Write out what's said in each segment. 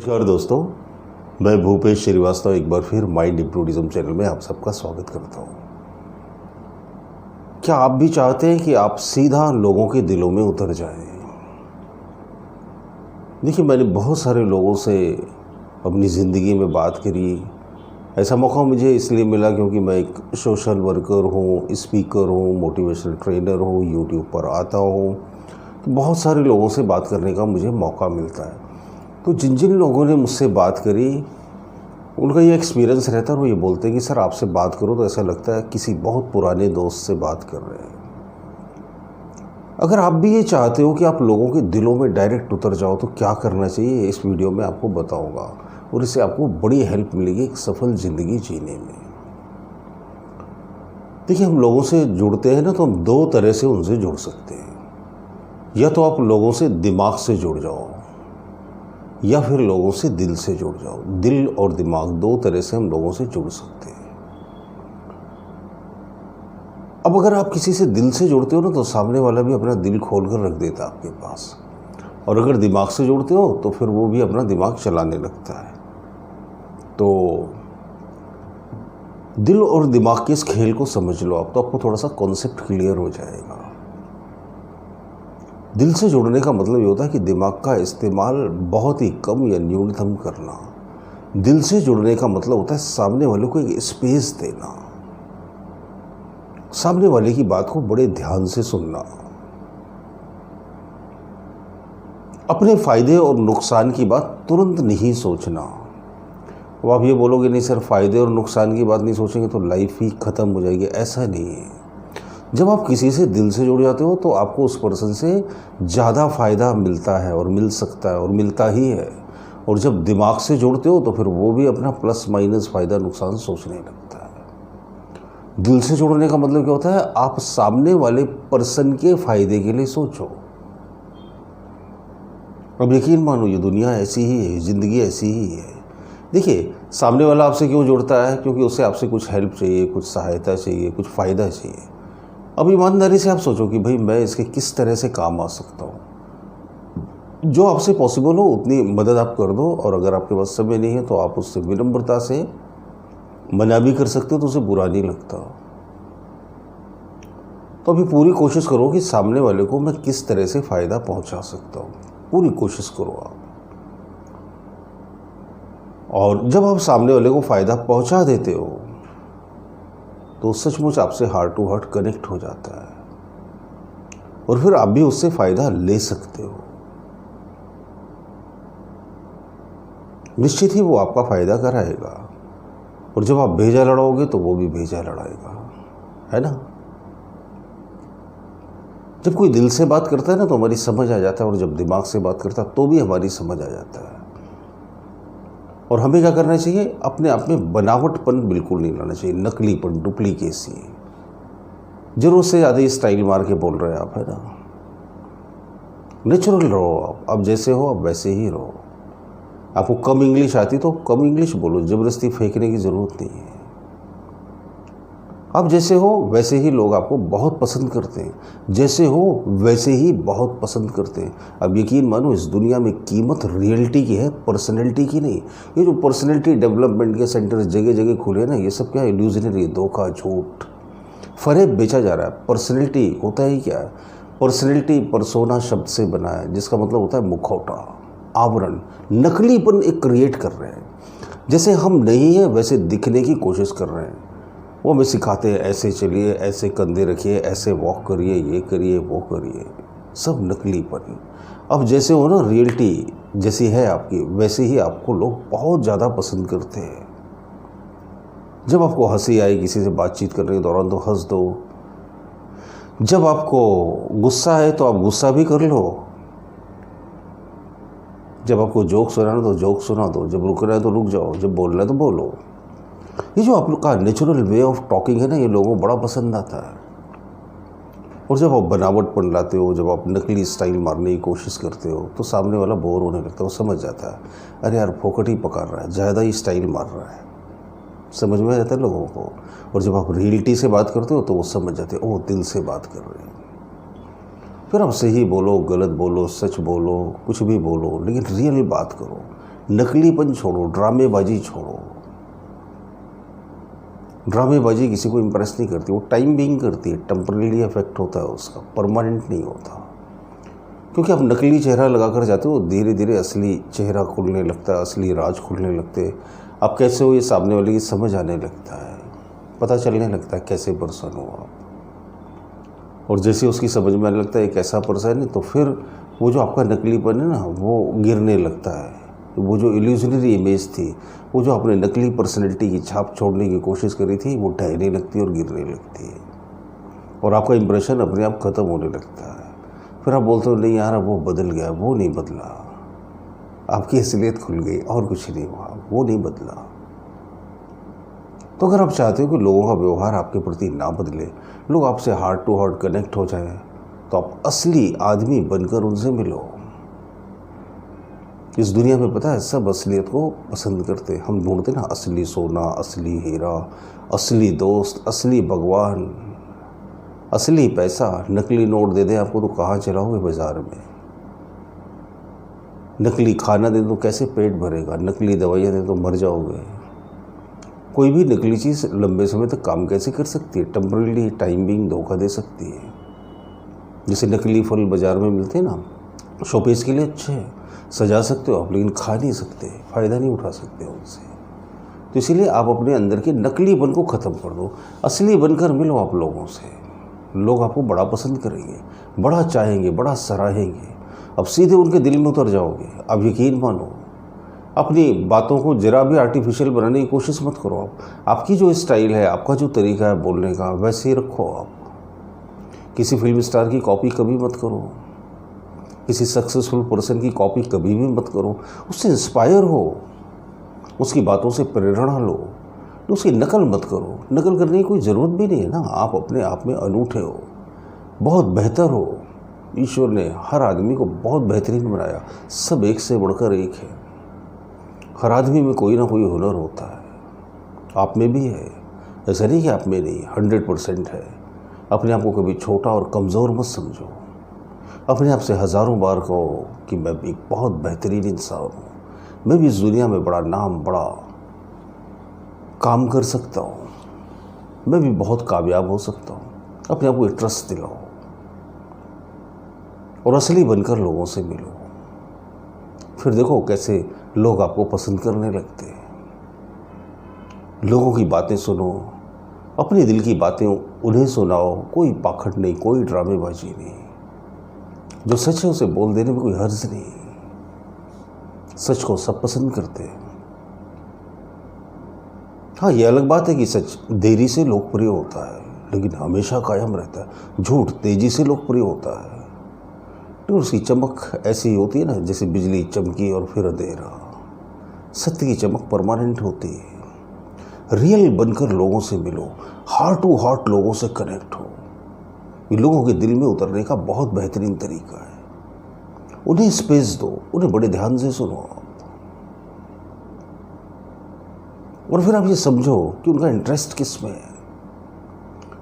नमस्कार दोस्तों, मैं भूपेश श्रीवास्तव एक बार फिर माइंड हिप्नोटिज्म चैनल में आप सबका स्वागत करता हूँ। क्या आप भी चाहते हैं कि आप सीधा लोगों के दिलों में उतर जाएं? देखिए, मैंने बहुत सारे लोगों से अपनी ज़िंदगी में बात करी। ऐसा मौका मुझे इसलिए मिला क्योंकि मैं एक सोशल वर्कर हूँ, स्पीकर हूँ, मोटिवेशनल ट्रेनर हूँ, यूट्यूब पर आता हूँ, तो बहुत सारे लोगों से बात करने का मुझे मौका मिलता है। तो जिन जिन लोगों ने मुझसे बात करी, उनका ये एक्सपीरियंस रहता है और वो ये बोलते हैं कि सर आपसे बात करो तो ऐसा लगता है किसी बहुत पुराने दोस्त से बात कर रहे हैं। अगर आप भी ये चाहते हो कि आप लोगों के दिलों में डायरेक्ट उतर जाओ तो क्या करना चाहिए, इस वीडियो में आपको बताऊंगा और इससे आपको बड़ी हेल्प मिलेगी एक सफल ज़िंदगी जीने में। देखिए, हम लोगों से जुड़ते हैं ना, तो हम दो तरह से उनसे जुड़ सकते हैं। या तो आप लोगों से दिमाग से जुड़ जाओ या फिर लोगों से दिल से जुड़ जाओ। दिल और दिमाग दो तरह से हम लोगों से जुड़ सकते हैं। अब अगर आप किसी से दिल से जुड़ते हो ना, तो सामने वाला भी अपना दिल खोल कर रख देता है आपके पास, और अगर दिमाग से जुड़ते हो तो फिर वो भी अपना दिमाग चलाने लगता है। तो दिल और दिमाग के इस खेल को समझ लो आप, तो आपको थोड़ा सा कॉन्सेप्ट क्लियर हो जाएगा। दिल से जुड़ने का मतलब ये होता है कि दिमाग का इस्तेमाल बहुत ही कम या न्यूनतम करना। दिल से जुड़ने का मतलब होता है सामने वाले को एक स्पेस देना, सामने वाले की बात को बड़े ध्यान से सुनना, अपने फायदे और नुकसान की बात तुरंत नहीं सोचना। अब आप ये बोलोगे नहीं सर, फायदे और नुकसान की बात नहीं सोचेंगे तो लाइफ ही ख़त्म हो जाएगी। ऐसा नहीं है। जब आप किसी से दिल से जुड़ जाते हो तो आपको उस पर्सन से ज़्यादा फ़ायदा मिलता है और मिल सकता है और मिलता ही है। और जब दिमाग से जुड़ते हो तो फिर वो भी अपना प्लस माइनस फ़ायदा नुकसान सोचने लगता है। दिल से जुड़ने का मतलब क्या होता है, आप सामने वाले पर्सन के फ़ायदे के लिए सोचो। अब यकीन मानो, ये दुनिया ऐसी ही है, ज़िंदगी ऐसी ही है। देखिए, सामने वाला आपसे क्यों जुड़ता है? क्योंकि उसे आपसे कुछ हेल्प चाहिए, कुछ सहायता चाहिए, कुछ फ़ायदा चाहिए। अब ईमानदारी से आप सोचो कि भाई मैं इसके किस तरह से काम आ सकता हूँ। जो आपसे पॉसिबल हो उतनी मदद आप कर दो, और अगर आपके पास समय नहीं है तो आप उससे विनम्रता से मना भी कर सकते हो, तो उसे बुरा नहीं लगता। तो अभी पूरी कोशिश करो कि सामने वाले को मैं किस तरह से फ़ायदा पहुँचा सकता हूँ। पूरी कोशिश करो आप। और जब आप सामने वाले को फ़ायदा पहुँचा देते हो तो सचमुच आपसे हार्ट टू हार्ट कनेक्ट हो जाता है, और फिर आप भी उससे फ़ायदा ले सकते हो। निश्चित ही वो आपका फ़ायदा कराएगा, और जब आप भेजा लड़ाओगे तो वो भी भेजा लड़ाएगा, है ना। जब कोई दिल से बात करता है ना तो हमारी समझ आ जाता है, और जब दिमाग से बात करता है तो भी हमारी समझ आ जाता है। और हमें क्या करना चाहिए, अपने आप में बनावटपन बिल्कुल नहीं लाना चाहिए, नकलीपन, डुप्लीकेसी। जरूरत से ज़्यादा स्टाइल मार के बोल रहे हैं आप, है ना। नेचुरल रहो आप जैसे हो आप वैसे ही रहो। आपको कम इंग्लिश आती तो कम इंग्लिश बोलो, ज़बरदस्ती फेंकने की ज़रूरत नहीं है। आप जैसे हो वैसे ही लोग आपको बहुत पसंद करते हैं, जैसे हो वैसे ही बहुत पसंद करते हैं। अब यकीन मानो, इस दुनिया में कीमत रियलिटी की है, पर्सनैलिटी की नहीं। ये जो पर्सनैलिटी डेवलपमेंट के सेंटर जगह जगह खुले हैं ना, ये सब क्या है, इल्यूजनरी, धोखा, झूठ, फरेब बेचा जा रहा है। पर्सनैलिटी होता ही क्या है, पर्सनैलिटी परसोना शब्द से बना है, जिसका मतलब होता है मुखौटा, आवरण। नकलीपन एक क्रिएट कर रहे हैं, जैसे हम नहीं हैं वैसे दिखने की कोशिश कर रहे हैं। वो हमें सिखाते हैं, ऐसे चलिए, ऐसे कंधे रखिए, ऐसे वॉक करिए, ये करिए, वो करिए, सब नकलीपन। अब जैसे हो ना, रियलिटी जैसी है आपकी, वैसे ही आपको लोग बहुत ज़्यादा पसंद करते हैं। जब आपको हंसी आए किसी से बातचीत करने के दौरान तो हंस दो, जब आपको गुस्सा है तो आप गुस्सा भी कर लो, जब आपको जोक सुनाना तो जोक सुना दो, जब रुकना है तो रुक जाओ, जब बोलना है तो बोलो। ये जो आप लोग का नेचुरल वे ऑफ टॉकिंग है ना, ये लोगों को बड़ा पसंद आता है। और जब आप बनावटपन लाते हो, जब आप नकली स्टाइल मारने की कोशिश करते हो, तो सामने वाला बोर होने लगता है। वो समझ जाता है, अरे यार फोकट ही पकड़ रहा है, ज़्यादा ही स्टाइल मार रहा है। समझ में आ जाता है लोगों को। और जब आप रियलिटी से बात करते हो तो वो समझ जाते हैं, ओह दिल से बात कर रहे हैं। फिर आप सही बोलो, गलत बोलो, सच बोलो, कुछ भी बोलो, लेकिन रियल बात करो। नकलीपन छोड़ो, ड्रामेबाजी छोड़ो। ड्रामेबाजी किसी को इम्प्रेस नहीं करती, वो टाइम बीइंग करती है, टेम्परेरी इफेक्ट होता है उसका, परमानेंट नहीं होता। क्योंकि आप नकली चेहरा लगा कर जाते हो, धीरे धीरे असली चेहरा खुलने लगता है, असली राज खुलने लगते हैं। आप कैसे हो ये सामने वाले की समझ आने लगता है, पता चलने लगता है कैसे पर्सन हो आप। और जैसे उसकी समझ में आने लगता है एक ऐसा पर्सन है, तो फिर वो जो आपका नकलीपन है ना, वो गिरने लगता है। वो जो इल्यूजनरी इमेज थी, वो जो आपने नकली पर्सनैलिटी की छाप छोड़ने की कोशिश करी थी, वो ढहने लगती है और गिरने लगती है, और आपका इंप्रेशन अपने आप ख़त्म होने लगता है। फिर आप बोलते हो नहीं यार वो बदल गया, वो नहीं बदला, आपकी असलियत खुल गई और कुछ नहीं हुआ, वो नहीं बदला। तो अगर आप चाहते हो कि लोगों का व्यवहार आपके प्रति ना बदले, लोग आपसे हार्ट टू हार्ट कनेक्ट हो जाए, तो आप असली आदमी बनकर उनसे मिलो। इस दुनिया में पता है सब असलियत को पसंद करते। हम ढूंढते ना असली सोना, असली हीरा, असली दोस्त, असली भगवान, असली पैसा। नकली नोट दे दें आपको तो कहाँ चलाओगे बाज़ार में, नकली खाना दे तो कैसे पेट भरेगा, नकली दवाइयाँ दे तो मर जाओगे। कोई भी नकली चीज़ लंबे समय तक काम कैसे कर सकती है, टेम्परेरी टाइम बीइंग धोखा दे सकती है। जैसे नकली फल बाज़ार में मिलते हैं ना, शोपीस के लिए अच्छे हैं, सजा सकते हो आप, लेकिन खा नहीं सकते, फ़ायदा नहीं उठा सकते उनसे। तो इसीलिए आप अपने अंदर के नकलीपन को ख़त्म कर दो, असली बनकर मिलो आप लोगों से। लोग आपको बड़ा पसंद करेंगे, बड़ा चाहेंगे, बड़ा सराहेंगे। अब सीधे उनके दिल में उतर जाओगे। अब यकीन मानो, अपनी बातों को जरा भी आर्टिफिशियल बनाने की कोशिश मत करो। आपकी जो स्टाइल है, आपका जो तरीका है बोलने का, वैसे ही रखो आप। किसी फिल्म स्टार की कॉपी कभी मत करो, किसी सक्सेसफुल पर्सन की कॉपी कभी भी मत करो। उससे इंस्पायर हो, उसकी बातों से प्रेरणा लो, उसकी नकल मत करो। नकल करने की कोई ज़रूरत भी नहीं है ना, आप अपने आप में अनूठे हो, बहुत बेहतर हो। ईश्वर ने हर आदमी को बहुत बेहतरीन बनाया, सब एक से बढ़कर एक है। हर आदमी में कोई ना कोई हुनर होता है, आप में भी है, ऐसा नहीं कि आप में नहीं, 100% है। अपने आप को कभी छोटा और कमज़ोर मत समझो। अपने आप से हज़ारों बार कहो कि मैं भी बहुत बेहतरीन इंसान हूँ, मैं भी इस दुनिया में बड़ा नाम, बड़ा काम कर सकता हूँ, मैं भी बहुत कामयाब हो सकता हूँ। अपने आप को ट्रस्ट दिलाओ और असली बनकर लोगों से मिलो। फिर देखो कैसे लोग आपको पसंद करने लगते हैं। लोगों की बातें सुनो, अपने दिल की बातें उन्हें सुनाओ, कोई पाखंड नहीं, कोई ड्रामेबाजी नहीं। जो सच है उसे बोल देने में कोई हर्ज नहीं, सच को सब पसंद करते हैं। हाँ, ये अलग बात है कि सच देरी से लोकप्रिय होता है, लेकिन हमेशा कायम रहता है। झूठ तेजी से लोकप्रिय होता है, लेकिन उसकी चमक ऐसी होती है ना, जैसे बिजली चमकी और फिर अंधेरा। सत्य की चमक परमानेंट होती है। रियल बनकर लोगों से मिलो, हार्ट टू हार्ट लोगों से कनेक्ट हो। ये लोगों के दिल में उतरने का बहुत बेहतरीन तरीका है। उन्हें स्पेस दो, उन्हें बड़े ध्यान से सुनो आप, और फिर आप ये समझो कि उनका इंटरेस्ट किस में है।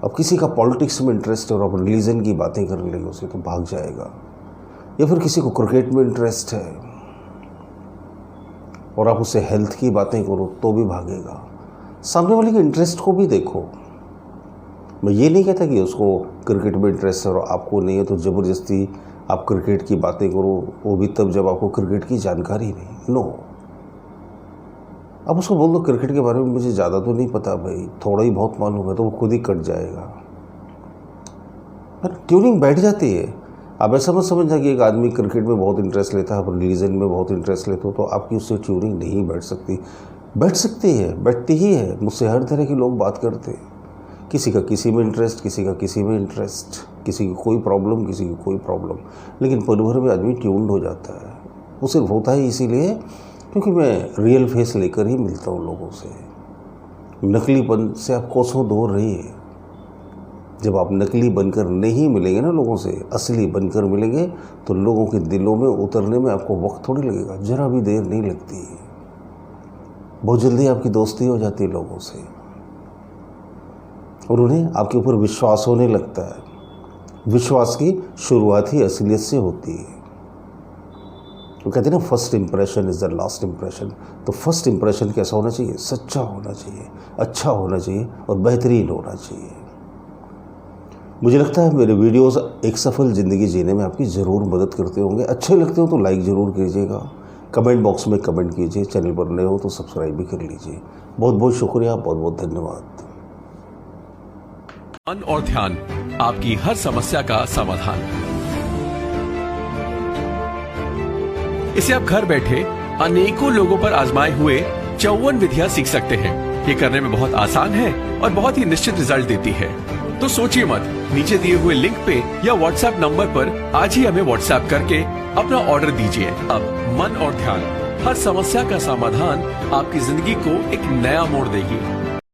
अब किसी का पॉलिटिक्स में इंटरेस्ट है और आप रिलीजन की बातें कर लेंगे उसे तो भाग जाएगा, या फिर किसी को क्रिकेट में इंटरेस्ट है और आप उससे हेल्थ की बातें करो तो भी भागेगा। सामने वाले के इंटरेस्ट को भी देखो। मैं ये नहीं कहता कि उसको क्रिकेट में इंटरेस्ट है और आपको नहीं है तो ज़बरदस्ती आप क्रिकेट की बातें करो, वो भी तब जब आपको क्रिकेट की जानकारी नहीं। नो, अब उसको बोल दो क्रिकेट के बारे में मुझे ज़्यादा तो नहीं पता भाई, थोड़ा ही बहुत मालूम है, तो वो खुद ही कट जाएगा। पर ट्यूनिंग बैठ जाती है। आप ऐसा मत समझना कि एक आदमी क्रिकेट में बहुत इंटरेस्ट लेता है, पर रिलीजन में बहुत इंटरेस्ट लेते हो तो आपकी उससे ट्यूनिंग नहीं बैठ सकती। बैठ सकती है, बैठती ही है। मुझसे हर तरह के लोग बात करते हैं, किसी का किसी में इंटरेस्ट, किसी का किसी में इंटरेस्ट, किसी की कोई प्रॉब्लम, किसी की कोई प्रॉब्लम, लेकिन पल भर में आदमी ट्यून्ड हो जाता है। वो सिर्फ होता है इसीलिए क्योंकि मैं रियल फेस लेकर ही मिलता हूँ लोगों से। नकलीपन से आप कोसों दूर रहिए। जब आप नकली बनकर नहीं मिलेंगे ना लोगों से, असली बनकर मिलेंगे, तो लोगों के दिलों में उतरने में आपको वक्त थोड़ी लगेगा, जरा भी देर नहीं लगती। बहुत जल्दी आपकी दोस्ती हो जाती है लोगों से और उन्हें आपके ऊपर विश्वास होने लगता है। विश्वास की शुरुआत ही असलियत से होती है। वो कहते हैं ना, first impression is the last impression. तो फर्स्ट इंप्रेशन कैसा होना चाहिए? सच्चा होना चाहिए, अच्छा होना चाहिए और बेहतरीन होना चाहिए। मुझे लगता है मेरे वीडियोस एक सफल ज़िंदगी जीने में आपकी ज़रूर मदद करते होंगे। अच्छे लगते हो तो लाइक ज़रूर कीजिएगा, कमेंट बॉक्स में कमेंट कीजिए, चैनल पर नए हो तो सब्सक्राइब भी कर लीजिए। बहुत बहुत शुक्रिया, बहुत बहुत धन्यवाद। मन और ध्यान, आपकी हर समस्या का समाधान। इसे आप घर बैठे अनेकों लोगों पर आजमाए हुए 54 विधियां सीख सकते हैं। ये करने में बहुत आसान है और बहुत ही निश्चित रिजल्ट देती है। तो सोचिए मत, नीचे दिए हुए लिंक पे या व्हाट्सएप नंबर पर आज ही हमें व्हाट्सएप करके अपना ऑर्डर दीजिए। अब मन और ध्यान, हर समस्या का समाधान आपकी जिंदगी को एक नया मोड़ देगी।